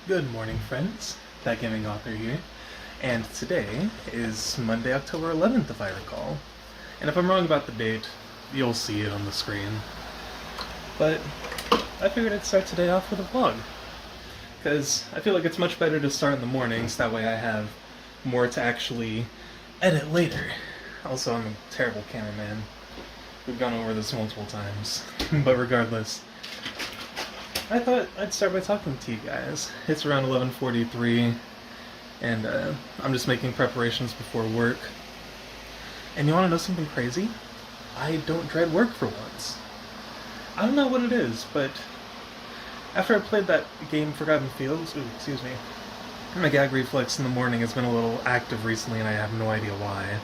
Good morning, friends. That Gaming Author here, and today is Monday, October 11th, if I recall. And if I'm wrong about the date, you'll see it on the screen. But I figured I'd start today off with a vlog, because I feel like it's much better to start in the mornings, that way I have more to actually edit later. Also, I'm a terrible cameraman. We've gone over this multiple times, but regardless, I thought I'd start by talking to you guys. It's around 11:43, and I'm just making preparations before work. And you want to know something crazy? I don't dread work for once. I don't know what it is, but after I played that game Forgotten Fields, my gag reflex in the morning has been a little active recently and I have no idea why.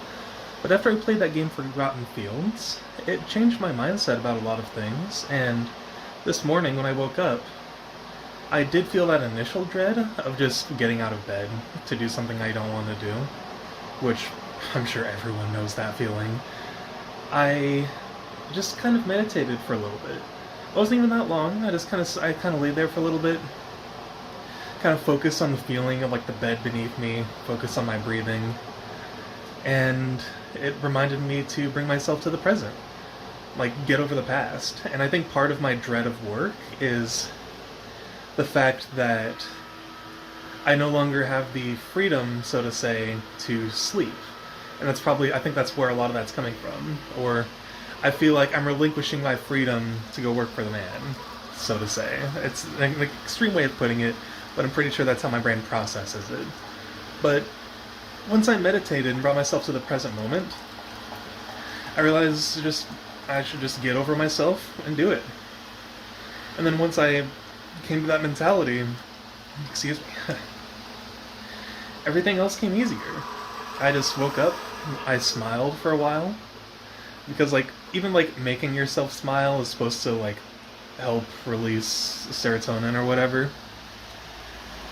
But after I played that game Forgotten Fields, it changed my mindset about a lot of things, and this morning when I woke up, I did feel that initial dread of just getting out of bed to do something I don't want to do, which I'm sure everyone knows that feeling. I just kind of meditated for a little bit. It wasn't even that long. I kind of laid there for a little bit, kind of focused on the feeling of like the bed beneath me, focused on my breathing, and it reminded me to bring myself to the present. Like, get over the past. And I think part of my dread of work is the fact that I no longer have the freedom, so to say, to sleep. And I think that's where a lot of that's coming from. Or I feel like I'm relinquishing my freedom to go work for the man, so to say. It's an extreme way of putting it, but I'm pretty sure that's how my brain processes it. But once I meditated and brought myself to the present moment, I realized I should just get over myself and do it. And then once I came to that mentality, everything else came easier. I just woke up, I smiled for a while, because even making yourself smile is supposed to help release serotonin or whatever.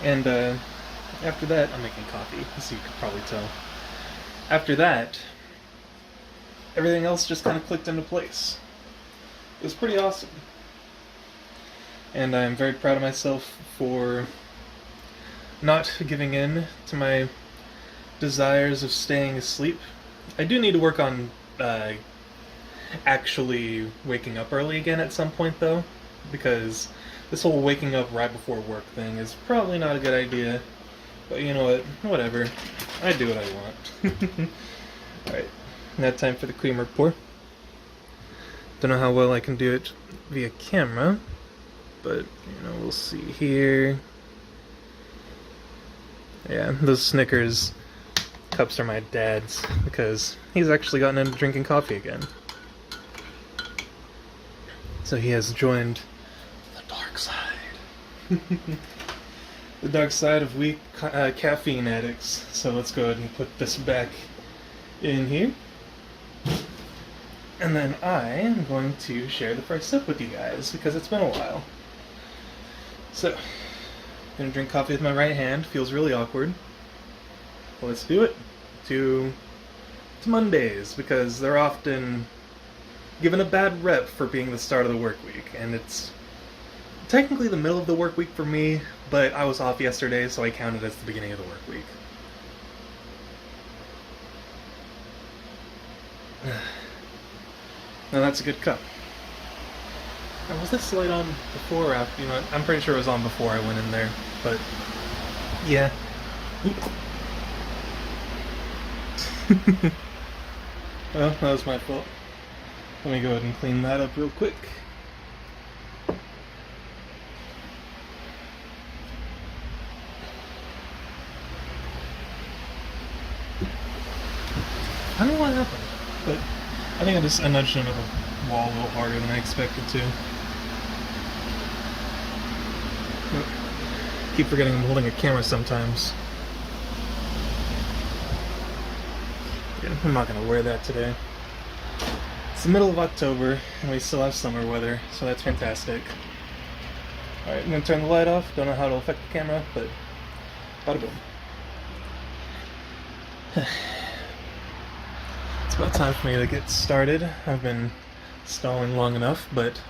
And after that, I'm making coffee, as you could probably tell. After that, everything else just kind of clicked into place. It was pretty awesome. And I'm very proud of myself for not giving in to my desires of staying asleep. I do need to work on actually waking up early again at some point, though, because this whole waking up right before work thing is probably not a good idea. But you know what? Whatever. I do what I want. Alright. Now time for the creamer pour. Don't know how well I can do it via camera, but we'll see here. Yeah, those Snickers cups are my dad's because he's actually gotten into drinking coffee again. So he has joined the dark side. The dark side of weak caffeine addicts. So let's go ahead and put this back in here. And then I am going to share the first sip with you guys, because it's been a while. So, I'm going to drink coffee with my right hand. Feels really awkward. Well, let's do it. To Mondays, because they're often given a bad rep for being the start of the work week. And it's technically the middle of the work week for me, but I was off yesterday, so I count it as the beginning of the work week. Now that's a good cup. Now, was this light on before or after? I'm pretty sure it was on before I went in there, but yeah. Well, that was my fault. Let me go ahead and clean that up real quick. I don't know what happened, but I think I nudged into the wall a little harder than I expected to. Keep forgetting I'm holding a camera sometimes. Yeah, I'm not going to wear that today. It's the middle of October, and we still have summer weather, so that's fantastic. Alright, I'm going to turn the light off. Don't know how it'll affect the camera, but bada boom. It's about time for me to get started. I've been stalling long enough, but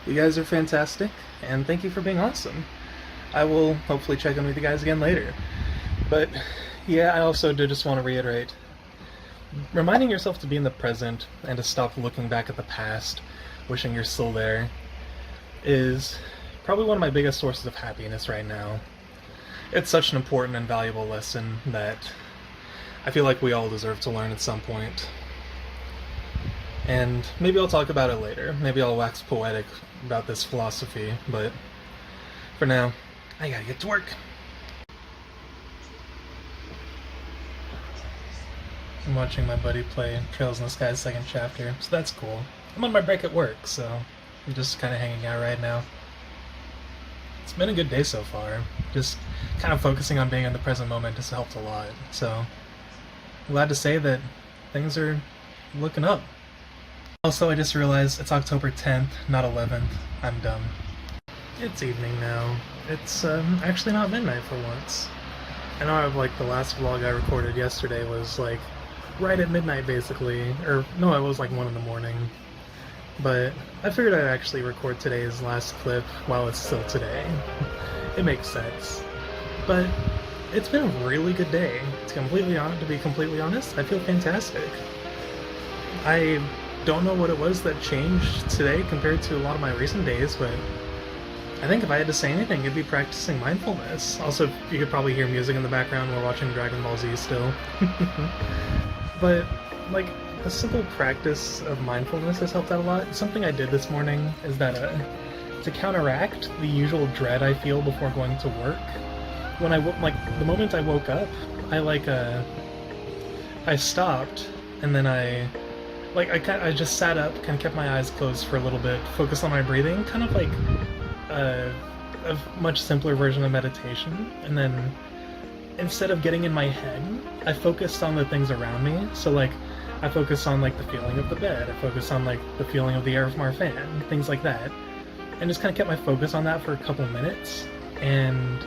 you guys are fantastic, and thank you for being awesome. I will hopefully check in with you guys again later. But yeah, I also do just want to reiterate, reminding yourself to be in the present and to stop looking back at the past, wishing you're still there, is probably one of my biggest sources of happiness right now. It's such an important and valuable lesson that I feel like we all deserve to learn at some point. And maybe I'll talk about it later. Maybe I'll wax poetic about this philosophy, but for now, I gotta get to work. I'm watching my buddy play Trails in the Sky's second chapter, so that's cool. I'm on my break at work, so I'm just kind of hanging out right now. It's been a good day so far. Just kind of focusing on being in the present moment has helped a lot, so I'm glad to say that things are looking up. Also, I just realized it's October 10th, not 11th. I'm dumb. It's evening now. It's actually not midnight for once. I know the last vlog I recorded yesterday was like right at midnight basically, or no, it was like 1 in the morning. But I figured I'd actually record today's last clip while it's still today. It makes sense. But it's been a really good day. To be completely honest, I feel fantastic. I don't know what it was that changed today compared to a lot of my recent days, but I think if I had to say anything, it'd be practicing mindfulness. Also, you could probably hear music in the background. We're watching Dragon Ball Z still. But, like, a simple practice of mindfulness has helped out a lot. Something I did this morning is that to counteract the usual dread I feel before going to work, when the moment I woke up, I stopped, and then I just sat up, kind of kept my eyes closed for a little bit, focused on my breathing, kind of like a much simpler version of meditation. And then instead of getting in my head, I focused on the things around me. So like, I focused on like the feeling of the bed, I focused on like the feeling of the air from our fan, things like that, and just kind of kept my focus on that for a couple minutes. And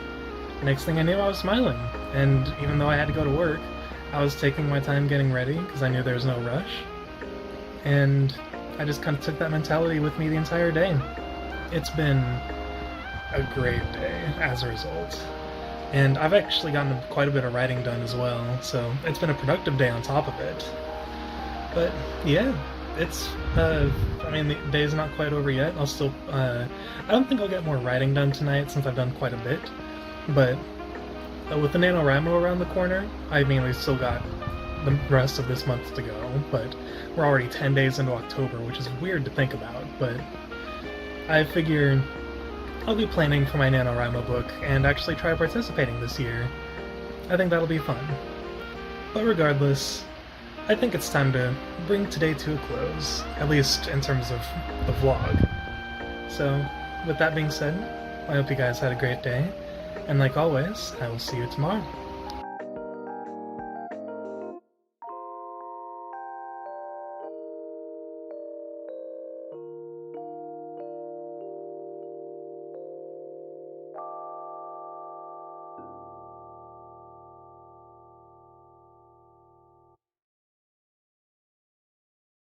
next thing I knew, I was smiling. And even though I had to go to work, I was taking my time getting ready because I knew there was no rush. And I just kind of took that mentality with me the entire day. It's been a great day as a result. And I've actually gotten quite a bit of writing done as well, so it's been a productive day on top of it. But yeah, it's, the day's not quite over yet. I'll still, I don't think I'll get more writing done tonight since I've done quite a bit. But with the NaNoWriMo around the corner, we've still got the rest of this month to go, but we're already 10 days into October, which is weird to think about, but I figure I'll be planning for my NaNoWriMo book and actually try participating this year. I think that'll be fun. But regardless, I think it's time to bring today to a close, at least in terms of the vlog. So, with that being said, I hope you guys had a great day, and like always, I will see you tomorrow.